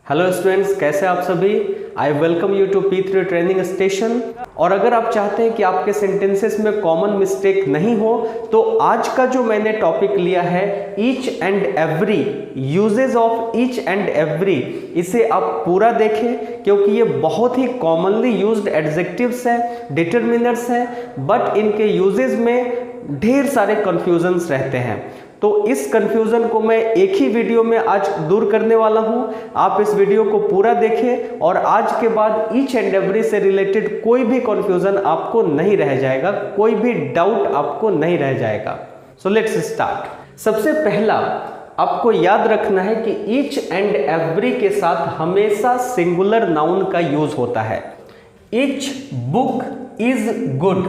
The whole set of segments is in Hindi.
हेलो स्टूडेंट्स, कैसे आप सभी। I welcome you to P3 training station. और अगर आप चाहते हैं कि आपके सेंटेंसेस में कॉमन मिस्टेक नहीं हो तो आज का जो मैंने टॉपिक लिया है each and every, usages of each and every, इसे आप पूरा देखें क्योंकि ये बहुत ही कॉमनली यूज्ड एडजेक्टिव्स हैं, डिटरमिनर्स हैं, बट इनके यूजेज में ढेर सारे कन्फ्यूजन्स रहते हैं। तो इस कंफ्यूजन को मैं एक ही वीडियो में आज दूर करने वाला हूं। आप इस वीडियो को पूरा देखें और आज के बाद ईच एंड एवरी से रिलेटेड कोई भी कंफ्यूजन आपको नहीं रह जाएगा, कोई भी डाउट आपको नहीं रह जाएगा। So let's start. सबसे पहला आपको याद रखना है कि ईच एंड एवरी के साथ हमेशा सिंगुलर नाउन का यूज होता है। Each book is good.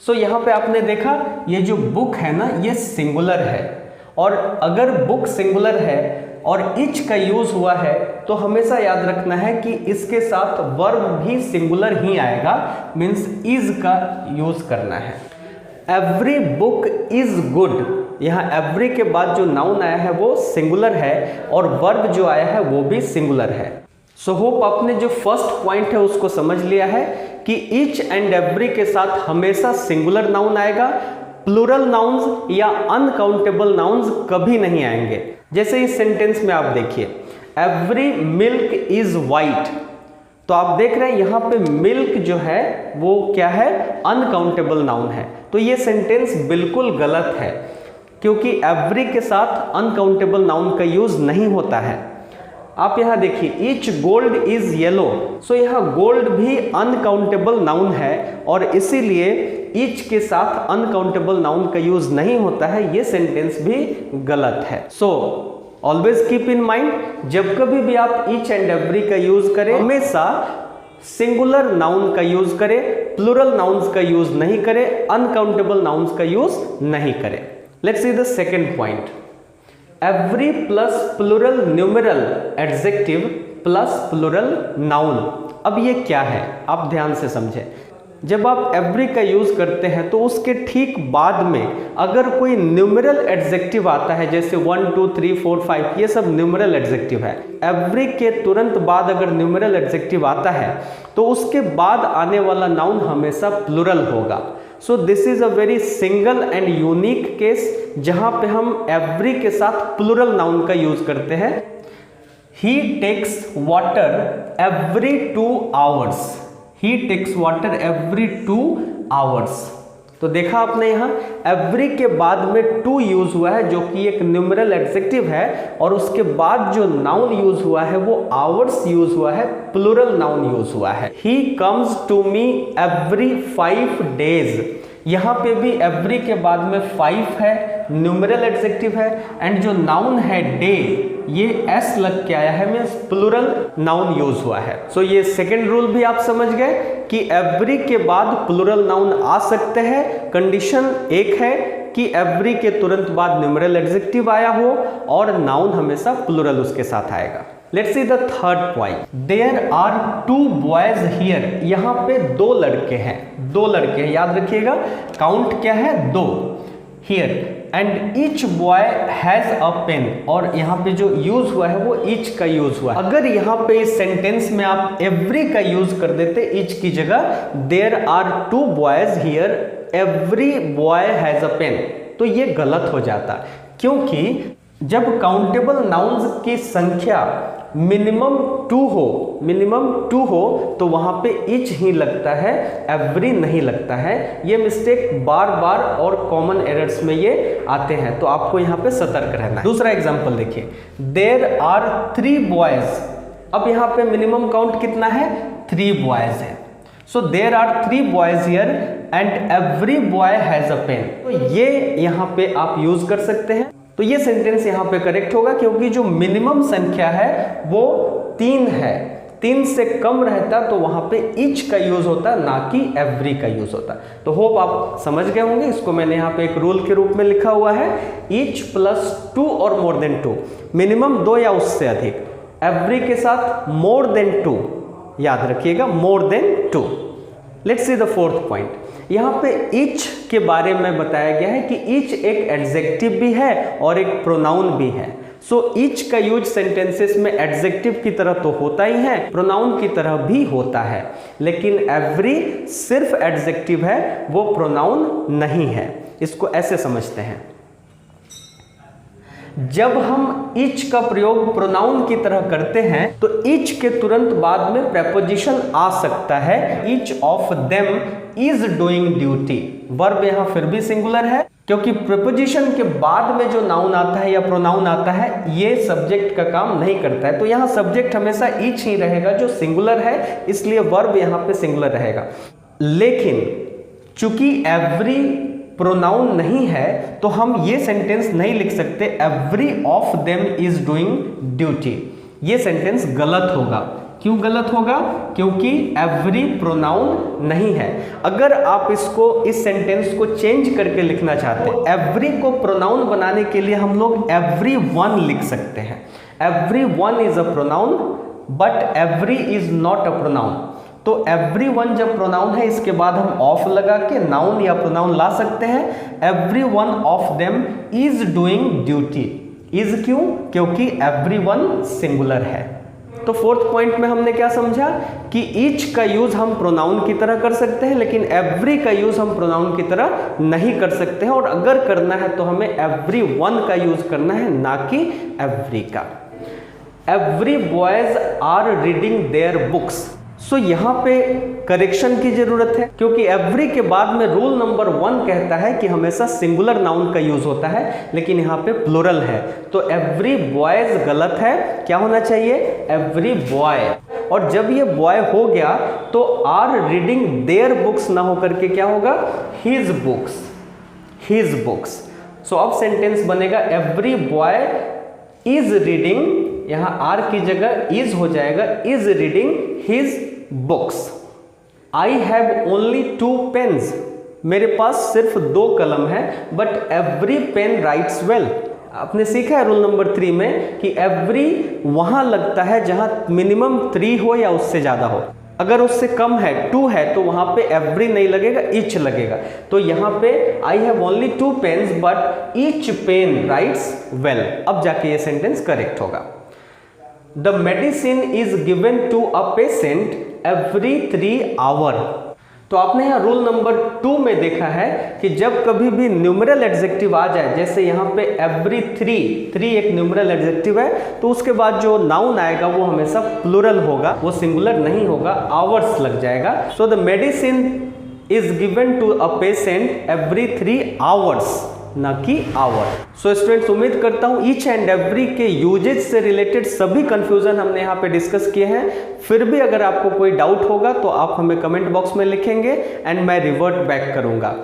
So यहाँ पे आपने देखा ये जो बुक है ना, ये सिंगुलर है, और अगर बुक सिंगुलर है और इच का यूज हुआ है तो हमेशा याद रखना है कि इसके साथ वर्ब भी सिंगुलर ही आएगा, मीन्स इज का यूज करना है। एवरी बुक इज गुड, यहाँ एवरी के बाद जो नाउन आया है वो सिंगुलर है और वर्ब जो आया है वो भी सिंगुलर है। सो होप आपने जो फर्स्ट पॉइंट है उसको समझ लिया है कि ईच एंड एवरी के साथ हमेशा सिंगुलर नाउन आएगा, प्लूरल नाउन्स या अनकाउंटेबल नाउन्स कभी नहीं आएंगे। जैसे इस सेंटेंस में आप देखिए, एवरी मिल्क इज वाइट, तो आप देख रहे हैं यहाँ पे मिल्क जो है वो क्या है, अनकाउंटेबल नाउन है। तो ये सेंटेंस बिल्कुल गलत है क्योंकि एवरी के साथ अनकाउंटेबल नाउन का यूज नहीं होता है। आप यहाँ देखिए, ईच गोल्ड इज येलो, सो यहाँ गोल्ड भी अनकाउंटेबल नाउन है और इसीलिए ईच के साथ अनकाउंटेबल नाउन का यूज नहीं होता है। ये सेंटेंस भी गलत है। So always keep in mind, जब कभी भी आप ईच एंड एवरी का यूज करें हमेशा सिंगुलर नाउन का यूज करें, प्लूरल नाउन्स का यूज नहीं करें, अनकाउंटेबल नाउन्स का यूज नहीं करें। Let's see the second point. Every plus plural numeral adjective plus plural noun. अब ये क्या है, आप ध्यान से समझें। जब आप एवरी का यूज करते हैं तो उसके ठीक बाद में अगर कोई न्यूमेरल एडजेक्टिव आता है, जैसे 1 2 3 4 5, ये सब न्यूमेरल एडजेक्टिव है। एवरी के तुरंत बाद अगर न्यूमेरल एडजेक्टिव आता है तो उसके बाद आने वाला नाउन हमेशा प्लूरल होगा। So this is a very single and unique case जहां पे हम एवरी के साथ प्लूरल नाउन का यूज करते हैं। ही टेक्स वाटर एवरी 2 आवर्स, ही टेक्स वाटर एवरी 2 आवर्स। तो देखा आपने यहाँ एवरी के बाद में टू यूज हुआ है जो कि एक न्यूमेरल एडजेक्टिव है, और उसके बाद जो नाउन यूज हुआ है वो आवर्स यूज हुआ है, प्लूरल नाउन यूज हुआ है। He comes to me every 5 days, यहाँ पे भी एवरी के बाद में 5 है, न्यूमेरल एडजेक्टिव है, एंड जो नाउन है डे ये एस लग के आया है, मीन्स प्लूरल नाउन यूज हुआ है। सो ये सेकेंड रूल भी आप समझ गए कि एवरी के बाद प्लूरल नाउन आ सकते हैं। कंडीशन एक है कि एवरी के तुरंत बाद न्यूमेरल एडजेक्टिव आया हो और नाउन हमेशा प्लूरल उसके साथ आएगा। Let's see the third point. There are 2 boys here, यहाँ पे 2 लड़के हैं, 2 लड़के हैं, याद रखिएगा। काउंट क्या है, 2। Here and each boy has a pen, और यहाँ पे जो यूज हुआ है वो ईच का यूज हुआ है। अगर यहाँ पे इस सेंटेंस में आप एवरी का यूज कर देते ईच की जगह, there are 2 boys here every boy has a pen, तो ये गलत हो जाता, क्योंकि जब काउंटेबल नाउन्स की संख्या मिनिमम 2 हो तो वहां पे इच ही लगता है, एवरी नहीं लगता है। ये मिस्टेक बार बार और कॉमन एरर्स में ये आते हैं, तो आपको यहाँ पे सतर्क रहना है। दूसरा एग्जांपल देखिए, देयर आर 3 बॉयज, अब यहाँ पे मिनिमम काउंट कितना है, 3 बॉयज है। So there are 3 boys here and every boy has a pen, तो ये यहाँ पे आप यूज कर सकते हैं। तो ये सेंटेंस यहाँ पे करेक्ट होगा क्योंकि जो मिनिमम संख्या है वो 3 है, 3 से कम रहता तो वहां पे ईच का यूज होता, ना कि एवरी का यूज होता। तो होप आप समझ गए होंगे। इसको मैंने यहाँ पे एक रूल के रूप में लिखा हुआ है, ईच प्लस 2 और मोर देन 2, मिनिमम 2 या उससे अधिक, एवरी के साथ मोर देन 2, याद रखिएगा more than 2। Let's see the fourth point. यहाँ पे ईच के बारे में बताया गया है कि ईच एक एडजेक्टिव भी है और एक प्रोनाउन भी है। सो ईच का यूज सेंटेंसेस में एडजेक्टिव की तरह तो होता ही है, प्रोनाउन की तरह भी होता है, लेकिन एवरी सिर्फ एडजेक्टिव है, वो प्रोनाउन नहीं है। इसको ऐसे समझते हैं, जब हम ईच का प्रयोग प्रोनाउन की तरह करते हैं तो ईच के तुरंत बाद में प्रेपोजिशन आ सकता है, each of them is doing duty. Verb यहां फिर भी सिंगुलर है, क्योंकि प्रेपोजिशन के बाद में जो नाउन आता है या प्रोनाउन आता है ये सब्जेक्ट का काम नहीं करता है। तो यहां सब्जेक्ट हमेशा ईच ही रहेगा जो सिंगुलर है, इसलिए वर्ब यहां पे सिंगुलर रहेगा। लेकिन चूंकि एवरी प्रोनाउन नहीं है तो हम ये सेंटेंस नहीं लिख सकते every of them is doing duty. ये सेंटेंस गलत होगा। क्यों गलत होगा? क्योंकि एवरी प्रोनाउन नहीं है। अगर आप इस सेंटेंस को चेंज करके लिखना चाहते हैं, एवरी को प्रोनाउन बनाने के लिए हम लोग एवरी वन लिख सकते हैं। Every one is a pronoun but every is not a pronoun. तो एवरी वन जब प्रोनाउन है, इसके बाद हम ऑफ लगा के नाउन या प्रोनाउन ला सकते हैं। Every one of them is doing duty. Is क्यों? क्योंकि एवरी वन सिंगुलर है। तो फोर्थ पॉइंट में हमने क्या समझा कि ईच का यूज हम प्रोनाउन की तरह कर सकते हैं, लेकिन एवरी का यूज हम प्रोनाउन की तरह नहीं कर सकते हैं, और अगर करना है तो हमें एवरी वन का यूज करना है, ना कि एवरी का। Every boys are reading their books. So यहाँ पे करेक्शन की जरूरत है, क्योंकि एवरी के बाद में रूल नंबर 1 कहता है कि हमेशा सिंगुलर नाउन का यूज होता है, लेकिन यहाँ पे प्लूरल है। तो एवरी बॉयज गलत है, क्या होना चाहिए? Every boy. और जब ये बॉय हो गया तो आर रीडिंग देयर बुक्स ना होकर के क्या होगा? His books. His books. So अब सेंटेंस बनेगा एवरी बॉय इज रीडिंग, यहाँ आर की जगह इज हो जाएगा, is reading his books. I have only 2 pens. मेरे पास सिर्फ 2 कलम है, but every pen writes well. आपने सीखा है रूल नंबर 3 में कि एवरी वहां लगता है जहां मिनिमम 3 हो या उससे ज्यादा हो। अगर उससे कम है, 2 है, तो वहां पे एवरी नहीं लगेगा, ईच लगेगा। तो यहां पे I have only 2 pens but each pen writes well. अब जाके ये सेंटेंस करेक्ट होगा। The medicine is given to a patient every 3 hour. तो आपने यहाँ रूल नंबर 2 में देखा है कि जब कभी भी न्यूमरल एडजेक्टिव आ जाए, जैसे यहाँ पे एवरी 3 एक न्यूमरल एडजेक्टिव है, तो उसके बाद जो नाउन आएगा वो हमेशा प्लूरल होगा, वो सिंगुलर नहीं होगा, आवर्स लग जाएगा। So the medicine is given to a patient every 3 hours, ना कि आवर। सो स्टूडेंट्स, उम्मीद करता हूं ईच एंड एवरी के यूजेज से रिलेटेड सभी कंफ्यूजन हमने यहाँ पे डिस्कस किए हैं। फिर भी अगर आपको कोई डाउट होगा तो आप हमें कमेंट बॉक्स में लिखेंगे एंड मैं रिवर्ट बैक करूंगा।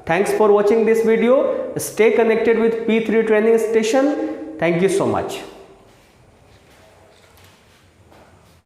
Thanks for watching this video. Stay connected with P3 training station. Thank you so much.